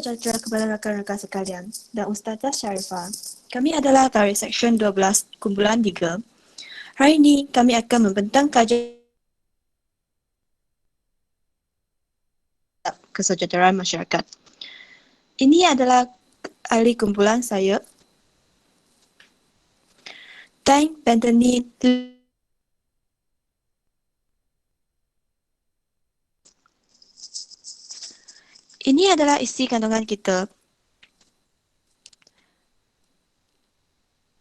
sejahtera kepada rakan-rakan sekalian dan Ustazah Sharifah. Kami adalah dari Seksyen 12 Kumpulan 3. Hari ini kami akan membentang kajian kesejahteraan masyarakat. Ini adalah ahli kumpulan saya, Time Bethany. Ini adalah isi kandungan kita.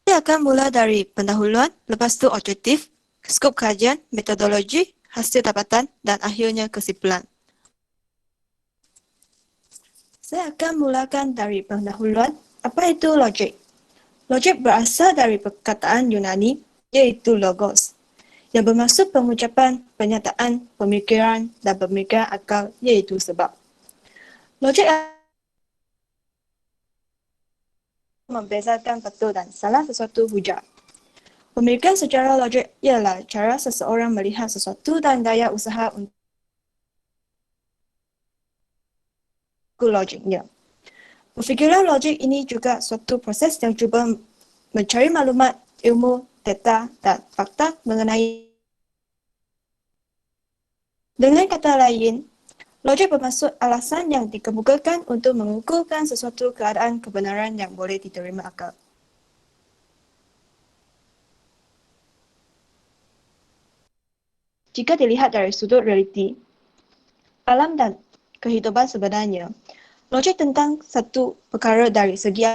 Kita akan mula dari pendahuluan, lepas tu objektif, skop kajian, metodologi, hasil dapatan dan akhirnya kesimpulan. Saya akan mulakan dari pendahuluan. Apa itu logik? Logik berasal dari perkataan Yunani iaitu logos, yang bermaksud pengucapan, pernyataan, pemikiran dan pemikiran akal iaitu sebab. Logik membezakan betul dan salah sesuatu hujah. Pemikiran secara logik ialah cara seseorang melihat sesuatu dan daya usaha untuk logiknya. Berfikiran logik ini juga suatu proses yang cuba mencari maklumat, ilmu, data dan fakta mengenai. Dengan kata lain, logik bermaksud alasan yang dikemukakan untuk mengukurkan sesuatu keadaan kebenaran yang boleh diterima akal. Jika dilihat dari sudut realiti, alam dan kehidupan sebenarnya, logik tentang satu perkara dari segi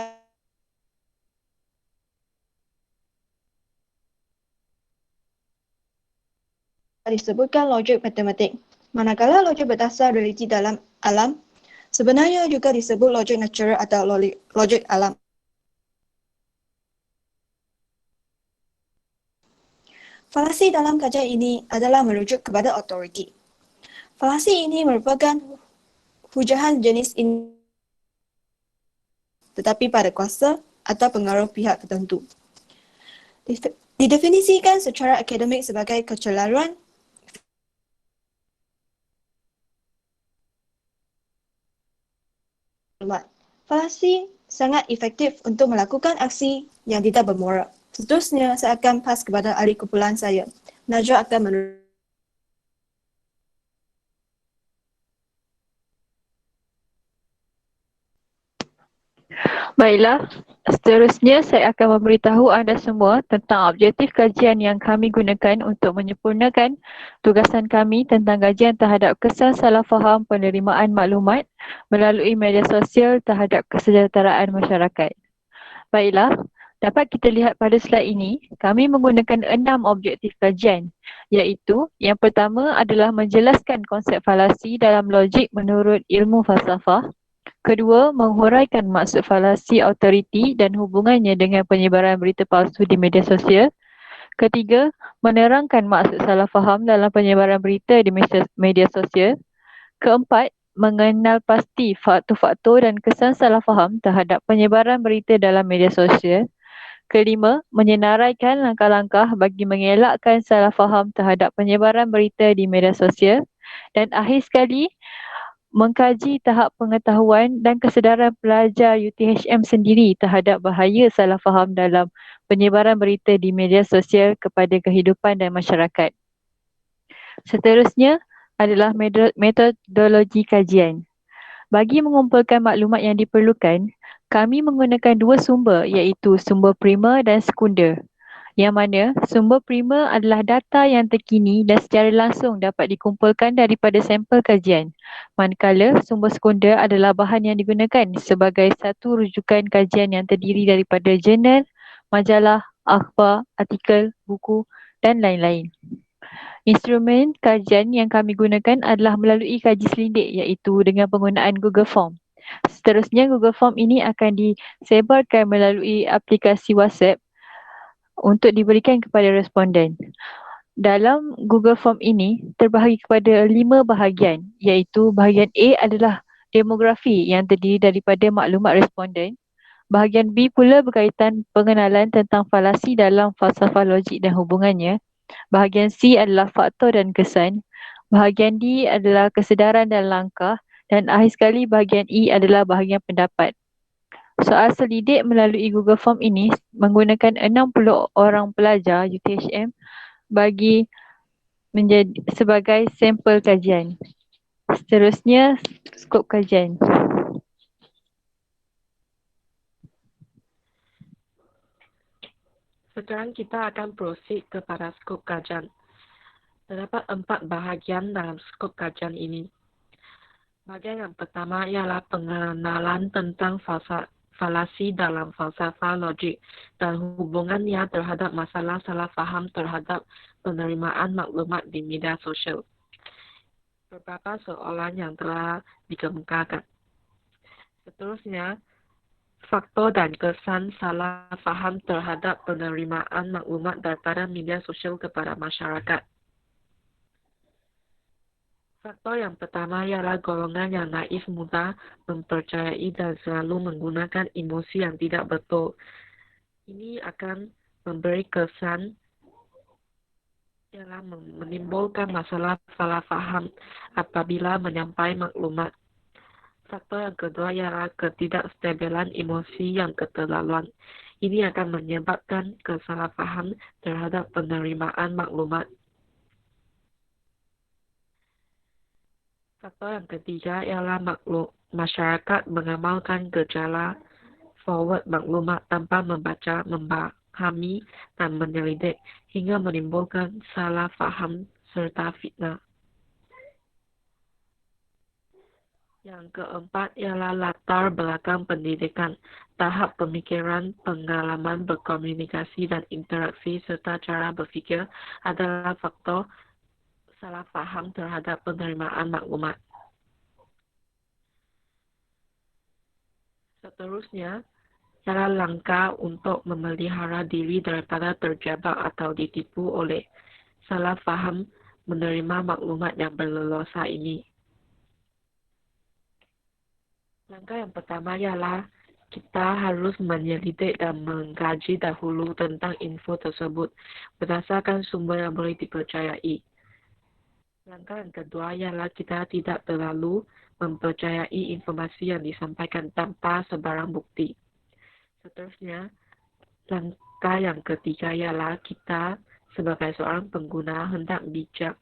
disebutkan logik matematik. Manakala logik berdasar realiti dalam alam, sebenarnya juga disebut logik natural atau logik alam. Falasi dalam kajian ini adalah merujuk kepada autoriti. Falasi ini merupakan hujahan jenis ini tetapi pada kuasa atau pengaruh pihak tertentu. Didefinisikan secara akademik sebagai kecelaruan maklumat. Falasi sangat efektif untuk melakukan aksi yang tidak bermuara. Seterusnya, saya akan pas kepada ahli kumpulan saya. Najwa akan meneruskan. Baiklah, seterusnya saya akan memberitahu anda semua tentang objektif kajian yang kami gunakan untuk menyempurnakan tugasan kami tentang kajian terhadap kesan salah faham penerimaan maklumat melalui media sosial terhadap kesejahteraan masyarakat. Baiklah, dapat kita lihat pada slide ini, kami menggunakan 6 objektif kajian, iaitu yang pertama adalah menjelaskan konsep falasi dalam logik menurut ilmu falsafah. Kedua, menghuraikan maksud falasi autoriti dan hubungannya dengan penyebaran berita palsu di media sosial. Ketiga, menerangkan maksud salah faham dalam penyebaran berita di media sosial. Keempat, mengenal pasti faktor-faktor dan kesan salah faham terhadap penyebaran berita dalam media sosial. Kelima, menyenaraikan langkah-langkah bagi mengelakkan salah faham terhadap penyebaran berita di media sosial. Dan akhir sekali, mengkaji tahap pengetahuan dan kesedaran pelajar UTHM sendiri terhadap bahaya salah faham dalam penyebaran berita di media sosial kepada kehidupan dan masyarakat. Seterusnya adalah metodologi kajian. Bagi mengumpulkan maklumat yang diperlukan, kami menggunakan dua sumber iaitu sumber primer dan sekunder. Yang mana sumber primer adalah data yang terkini dan secara langsung dapat dikumpulkan daripada sampel kajian. Manakala sumber sekunder adalah bahan yang digunakan sebagai satu rujukan kajian yang terdiri daripada jurnal, majalah, akhbar, artikel, buku dan lain-lain. Instrumen kajian yang kami gunakan adalah melalui kaji selindik iaitu dengan penggunaan Google Form. Seterusnya Google Form ini akan disebarkan melalui aplikasi WhatsApp untuk diberikan kepada responden. Dalam Google Form ini terbahagi kepada 5 bahagian iaitu bahagian A adalah demografi yang terdiri daripada maklumat responden. Bahagian B pula berkaitan pengenalan tentang falasi dalam falsafah logik dan hubungannya. Bahagian C adalah faktor dan kesan. Bahagian D adalah kesedaran dan langkah Dan akhir sekali bahagian E adalah bahagian pendapat. Soal selidik melalui Google Form ini menggunakan 60 orang pelajar UTHM bagi menjadi sebagai sampel kajian. Seterusnya, skop kajian. Sekarang kita akan proceed kepada skop kajian. Terdapat 4 bahagian dalam skop kajian ini. Bahagian yang pertama ialah pengenalan tentang falasi dalam falsafah logik dan hubungannya terhadap masalah salah faham terhadap penerimaan maklumat di media sosial. Beberapa soalan yang telah dikemukakan. Seterusnya, faktor dan kesan salah faham terhadap penerimaan maklumat daripada media sosial kepada masyarakat. Faktor yang pertama ialah golongan yang naif mudah mempercayai dan selalu menggunakan emosi yang tidak betul. Ini akan memberi kesan ialah menimbulkan masalah salah faham apabila menyampaikan maklumat. Faktor yang kedua ialah ketidakstabilan emosi yang keterlaluan. Ini akan menyebabkan kesalahpahaman terhadap penerimaan maklumat. Faktor yang ketiga ialah masyarakat mengamalkan gejala forward maklumat tanpa membaca, memahami, dan menyelidik hingga menimbulkan salah faham serta fitnah. Yang keempat ialah latar belakang pendidikan, tahap pemikiran, pengalaman berkomunikasi dan interaksi serta cara berfikir adalah faktor salah faham terhadap penerimaan maklumat. Seterusnya, ialah langkah untuk memelihara diri daripada terjebak atau ditipu oleh salah faham menerima maklumat yang berleluasa ini. Langkah yang pertama ialah kita harus menyelidik dan mengkaji dahulu tentang info tersebut berdasarkan sumber yang boleh dipercayai. Langkah yang kedua ialah kita tidak terlalu mempercayai informasi yang disampaikan tanpa sebarang bukti. Seterusnya, langkah yang ketiga ialah kita sebagai seorang pengguna hendak bijak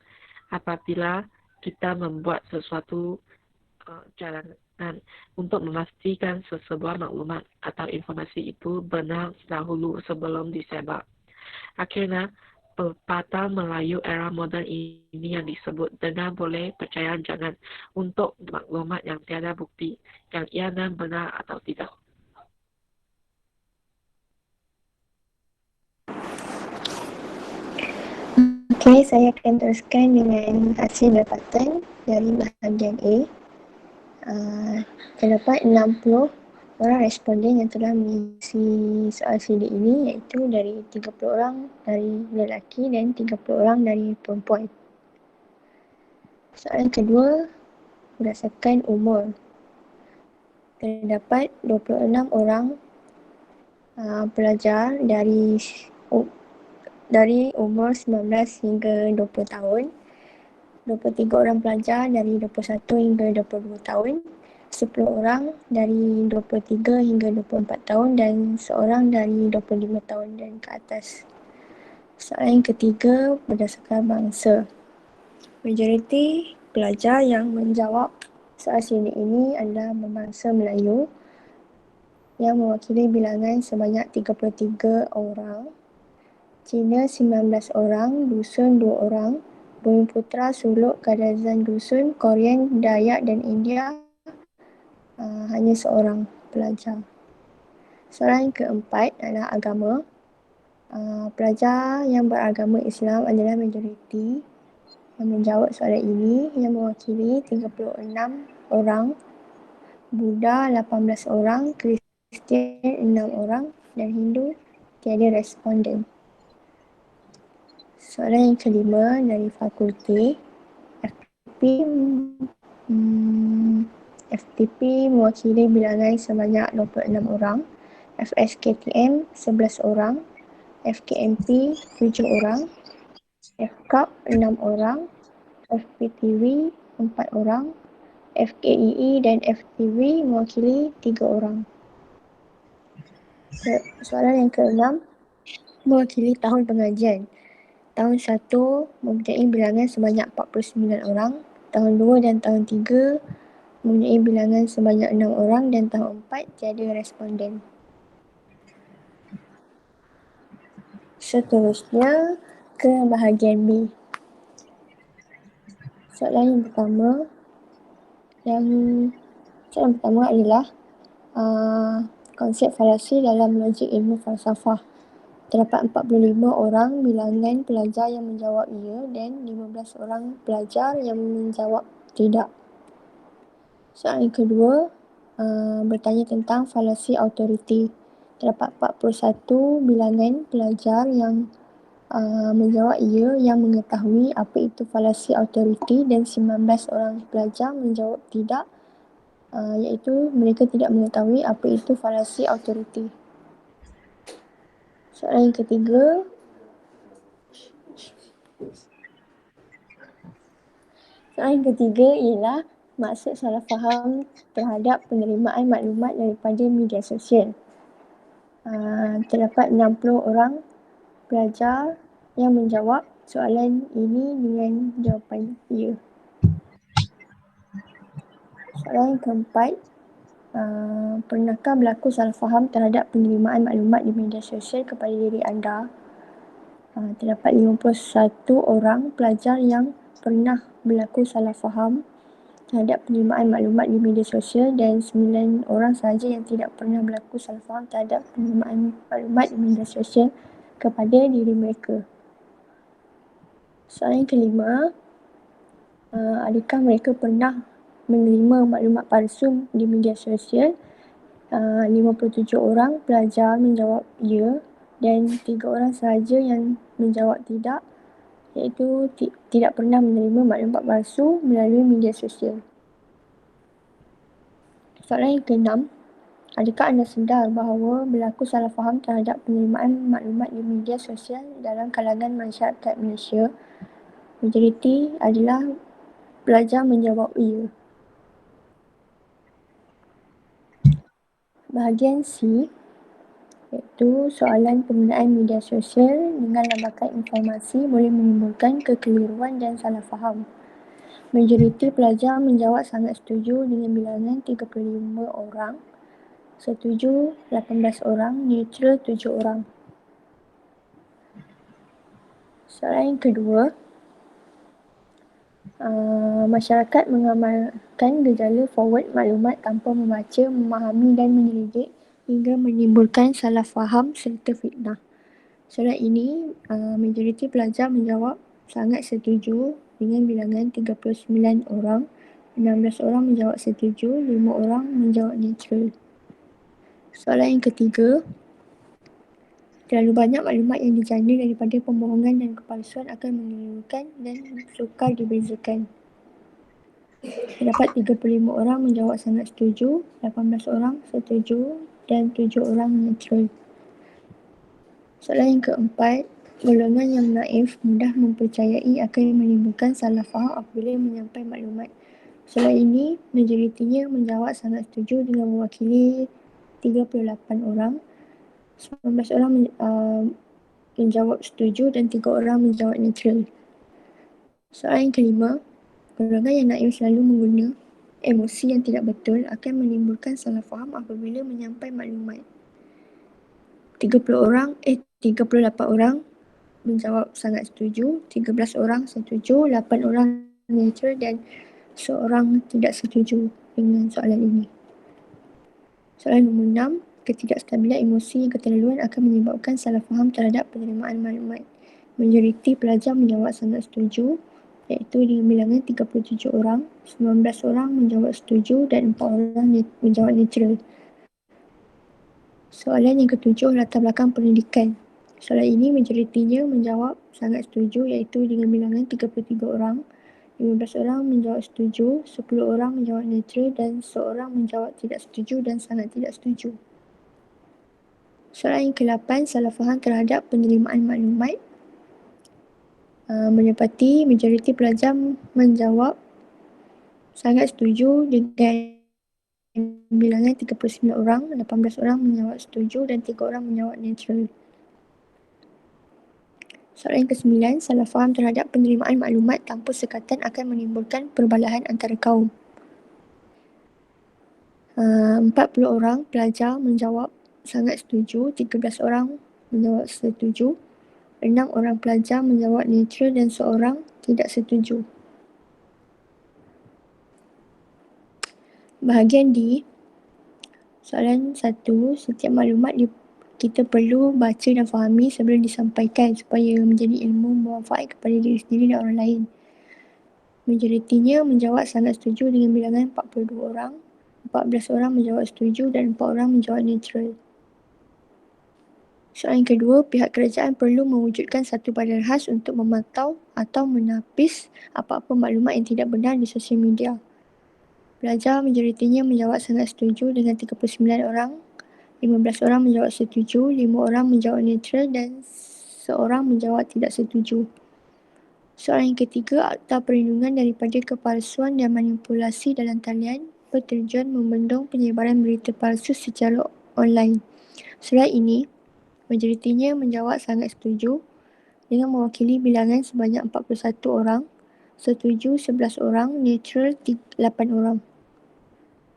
apabila kita membuat sesuatu jalanan untuk memastikan sesebuah maklumat atau informasi itu benar dahulu sebelum disebar. Akhirnya, pepatah Melayu era moden ini yang disebut dengar boleh, percaya jangan untuk maklumat yang tiada bukti yang ianya benar atau tidak. Okey, saya akan teruskan dengan hasil dapatan dari bahagian A. Terdapat 60 orang responden yang telah mengisi soal CD ini, iaitu dari 30 orang dari lelaki dan 30 orang dari perempuan. Soalan kedua berdasarkan umur. Terdapat 26 orang pelajar dari umur 19 hingga 20 tahun, 23 orang pelajar dari 21 hingga 22 tahun, 10 orang dari 23 hingga 24 tahun dan seorang dari 25 tahun dan ke atas. Soalan ketiga berdasarkan bangsa. Majoriti pelajar yang menjawab soal sini ini adalah berbangsa Melayu yang mewakili bilangan sebanyak 33 orang, Cina 19 orang, Dusun 2 orang, Bumiputera, Suluk, Kadazan Dusun, Korean, Dayak dan India hanya seorang pelajar. Soalan keempat adalah agama. Pelajar yang beragama Islam adalah majoriti yang menjawab soalan ini yang mewakili 36 orang, Buddha 18 orang, Kristian 6 orang dan Hindu tiada responden. Soalan yang kelima dari fakulti FTP mewakili bilangan sebanyak 26 orang, FSKTM 11 orang, FKMP 7 orang, FKAP 6 orang, FPTV 4 orang, FKEE dan FTV mewakili 3 orang. Soalan yang ke-6, mewakili tahun pengajian. Tahun 1 mempunyai bilangan sebanyak 49 orang, tahun 2 dan tahun 3 mempunyai bilangan sebanyak 6 orang dan tahun 4 tiada responden. Seterusnya ke bahagian B. Soalan pertama adalah konsep falasi dalam logik ilmu falsafah. Terdapat 45 orang bilangan pelajar yang menjawab ya dan 15 orang pelajar yang menjawab tidak. Soalan yang kedua bertanya tentang falasi autoriti. Terdapat 41 bilangan pelajar yang menjawab ya yang mengetahui apa itu falasi autoriti dan 19 orang pelajar menjawab tidak, iaitu mereka tidak mengetahui apa itu falasi autoriti. Soalan yang ketiga, ialah maksud salah faham terhadap penerimaan maklumat daripada media sosial. Terdapat 60 orang pelajar yang menjawab soalan ini dengan jawapan ya. Soalan yang keempat, pernahkah berlaku salah faham terhadap penerimaan maklumat di media sosial kepada diri anda? Terdapat 51 orang pelajar yang pernah berlaku salah faham terhadap penerimaan maklumat di media sosial dan 9 orang sahaja yang tidak pernah berlaku salah faham terhadap penerimaan maklumat di media sosial kepada diri mereka. Soalan yang kelima, adakah mereka pernah menerima maklumat palsu di media sosial? 57 orang pelajar menjawab ya dan 3 orang sahaja yang menjawab tidak, iaitu tidak pernah menerima maklumat palsu melalui media sosial. Soalan yang keenam, adakah anda sedar bahawa berlaku salah faham terhadap penerimaan maklumat di media sosial dalam kalangan masyarakat Malaysia? Majoriti adalah pelajar menjawab ya. Bahagian C, iaitu soalan penggunaan media sosial dengan lambakan informasi boleh menimbulkan kekeliruan dan salah faham. Majoriti pelajar menjawab sangat setuju dengan bilangan 35 orang, setuju 18 orang, neutral 7 orang. Soalan yang kedua, masyarakat mengamalkan gejala forward maklumat tanpa membaca, memahami dan menyelidik hingga menimbulkan salah faham serta fitnah. Soalan ini, majoriti pelajar menjawab sangat setuju dengan bilangan 39 orang, 16 orang menjawab setuju, 5 orang menjawab neutral. Soalan yang ketiga, terlalu banyak maklumat yang dijana daripada pembohongan dan kepalsuan akan mengelirukan dan sukar dibezakan. Terdapat 35 orang menjawab sangat setuju, 18 orang setuju dan 7 orang neutral. Soalan yang keempat, golongan yang naif mudah mempercayai akan menimbulkan salah faham apabila menyampaikan maklumat. Soalan ini, majoritinya menjawab sangat setuju dengan mewakili 38 orang, 19 orang menjawab setuju dan 3 orang menjawab neutral. Soalan yang kelima, golongan yang naif selalu menggunakan emosi yang tidak betul akan menimbulkan salah faham apabila menyampaikan maklumat. 38 orang menjawab sangat setuju, 13 orang setuju, 8 orang neutral dan seorang tidak setuju dengan soalan ini. Soalan nombor 6, ketidakstabilan emosi yang keterlaluan akan menyebabkan salah faham terhadap penerimaan maklumat. Majoriti pelajar menjawab sangat setuju, iaitu dengan bilangan 37 orang, 19 orang menjawab setuju dan 4 orang menjawab neutral. Soalan yang ketujuh, latar belakang pendidikan. Soalan ini majoritinya menjawab sangat setuju, iaitu dengan bilangan 33 orang, 15 orang menjawab setuju, 10 orang menjawab neutral dan seorang menjawab tidak setuju dan sangat tidak setuju. Soalan yang ke-8, salah faham terhadap penerimaan maklumat. Menepati majoriti pelajar menjawab sangat setuju dengan bilangan 39 orang, 18 orang menjawab setuju dan 3 orang menjawab neutral. Soalan ke-9, salah faham terhadap penerimaan maklumat tanpa sekatan akan menimbulkan perbalahan antara kaum. 40 orang pelajar menjawab sangat setuju, 13 orang menjawab setuju, 6 orang pelajar menjawab neutral dan seorang tidak setuju. Bahagian D, soalan 1, setiap maklumat kita perlu baca dan fahami sebelum disampaikan supaya menjadi ilmu bermanfaat kepada diri sendiri dan orang lain. Majoritinya menjawab sangat setuju dengan bilangan 42 orang, 14 orang menjawab setuju dan 4 orang menjawab neutral. Soalan kedua, pihak kerajaan perlu mewujudkan satu badan khas untuk memantau atau menapis apa-apa maklumat yang tidak benar di sosial media. Pelajar majoritinya menjawab sangat setuju dengan 39 orang, 15 orang menjawab setuju, 5 orang menjawab neutral dan seorang menjawab tidak setuju. Soalan yang ketiga, Akta Perlindungan daripada Kepalsuan dan Manipulasi dalam Talian bertujuan membendung penyebaran berita palsu secara online. Surat ini, majoritinya menjawab sangat setuju dengan mewakili bilangan sebanyak 41 orang, setuju 11 orang, neutral 8 orang.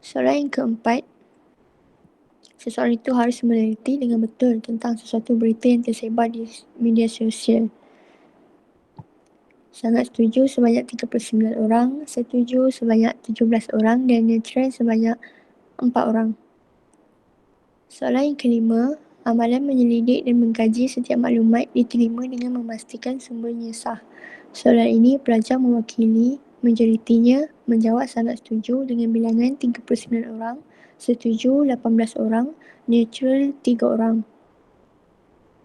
Soalan yang keempat, seseorang itu harus meneliti dengan betul tentang sesuatu berita yang tersebar di media sosial. Sangat setuju sebanyak 39 orang, setuju sebanyak 17 orang dan neutral sebanyak 4 orang. Soalan yang kelima, amalan menyelidik dan mengkaji setiap maklumat diterima dengan memastikan sumbernya sah. Soalan ini pelajar mewakili majoritinya menjawab sangat setuju dengan bilangan 39 orang, setuju 18 orang, neutral 3 orang.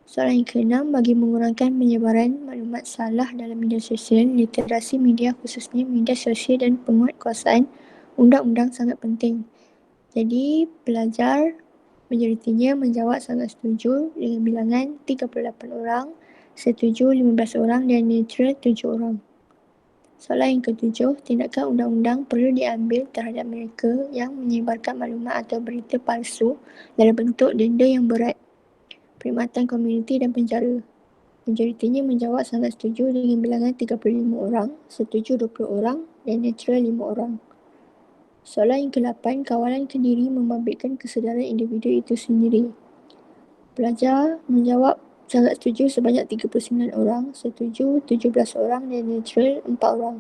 Soalan yang keenam, bagi mengurangkan penyebaran maklumat salah dalam media sosial, literasi media khususnya media sosial dan penguatkuasaan undang-undang sangat penting. Jadi, pelajar majoritinya menjawab sangat setuju dengan bilangan 38 orang, setuju 15 orang dan neutral 7 orang. Soalan yang ketujuh, tindakan undang-undang perlu diambil terhadap mereka yang menyebarkan maklumat atau berita palsu dalam bentuk denda yang berat, perkhidmatan komuniti dan penjara. Majoritinya menjawab sangat setuju dengan bilangan 35 orang, setuju 20 orang dan neutral 5 orang. Soalan yang ke-8, kawalan kendiri membabitkan kesedaran individu itu sendiri. Pelajar menjawab sangat setuju sebanyak 39 orang, setuju 17 orang dan neutral 4 orang.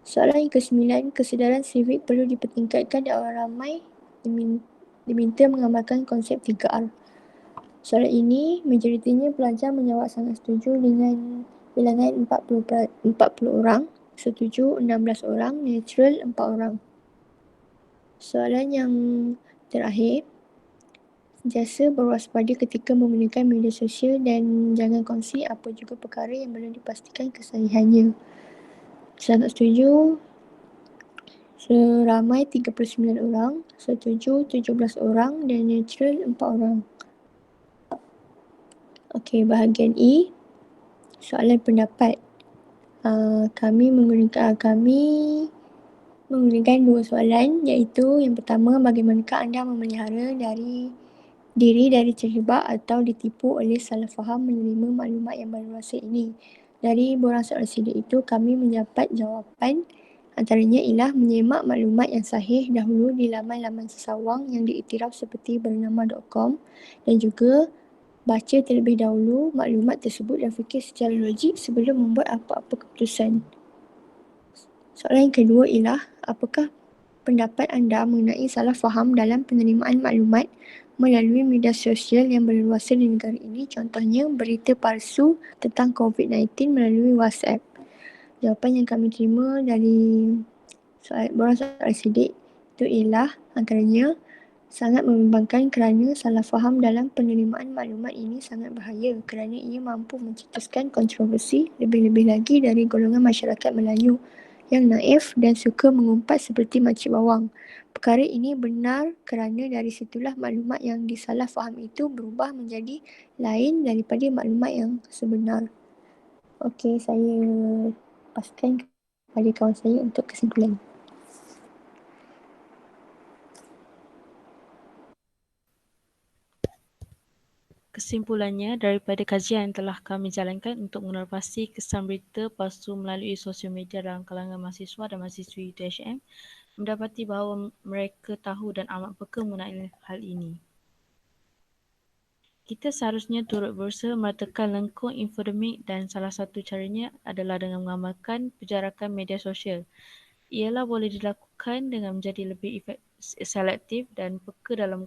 Soalan yang ke-9, kesedaran sivik perlu dipertingkatkan dan orang ramai diminta mengamalkan konsep 3R. Soalan ini, majoritinya pelajar menjawab sangat setuju dengan bilangan 40 orang, setuju 16 orang, neutral 4 orang. Soalan yang terakhir, sentiasa berwaspada ketika menggunakan media sosial dan jangan kongsi apa juga perkara yang belum dipastikan kesahihannya. Sangat setuju seramai 39 orang, setuju 17 orang dan neutral 4 orang. Okey, bahagian E, soalan pendapat. Kami menggunakan dua soalan, iaitu yang pertama, bagaimanakah anda memelihara diri dari terjebak atau ditipu oleh salah faham menerima maklumat yang berluasan ini. Dari borang soalan sida itu, kami mendapat jawapan antaranya ialah menyemak maklumat yang sahih dahulu di laman-laman sesawang yang diiktiraf seperti bernama.com dan juga baca terlebih dahulu maklumat tersebut dan fikir secara logik sebelum membuat apa-apa keputusan. Soalan yang kedua ialah, apakah pendapat anda mengenai salah faham dalam penerimaan maklumat melalui media sosial yang berluasan di negara ini, contohnya berita palsu tentang COVID-19 melalui WhatsApp? Jawapan yang kami terima dari borang soalan sidik itu ialah antaranya sangat membimbangkan kerana salah faham dalam penerimaan maklumat ini sangat bahaya kerana ia mampu mencetuskan kontroversi lebih-lebih lagi dari golongan masyarakat Melayu yang naif dan suka mengumpat seperti makcik bawang. Perkara ini benar kerana dari situlah maklumat yang disalah faham itu berubah menjadi lain daripada maklumat yang sebenar. Okey, saya paskan pada kawan saya untuk kesimpulan. Kesimpulannya, daripada kajian yang telah kami jalankan untuk mengenal pasti kesan berita palsu melalui sosial media dalam kalangan mahasiswa dan mahasiswi UiTM, mendapati bahawa mereka tahu dan amat peka mengenai hal ini. Kita seharusnya turut berusaha meratakan lengkung infodemik dan salah satu caranya adalah dengan mengamalkan penjarakan media sosial. Ialah boleh dilakukan dengan menjadi lebih selektif dan peka dalam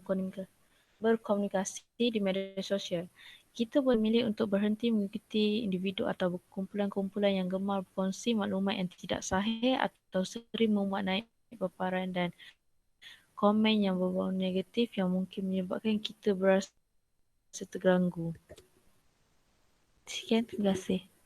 berkomunikasi di media sosial. Kita boleh memilih untuk berhenti mengikuti individu atau kumpulan-kumpulan yang gemar berkongsi maklumat yang tidak sahih atau sering memuat naik paparan dan komen yang berbau negatif yang mungkin menyebabkan kita berasa terganggu. Sekian, terima kasih.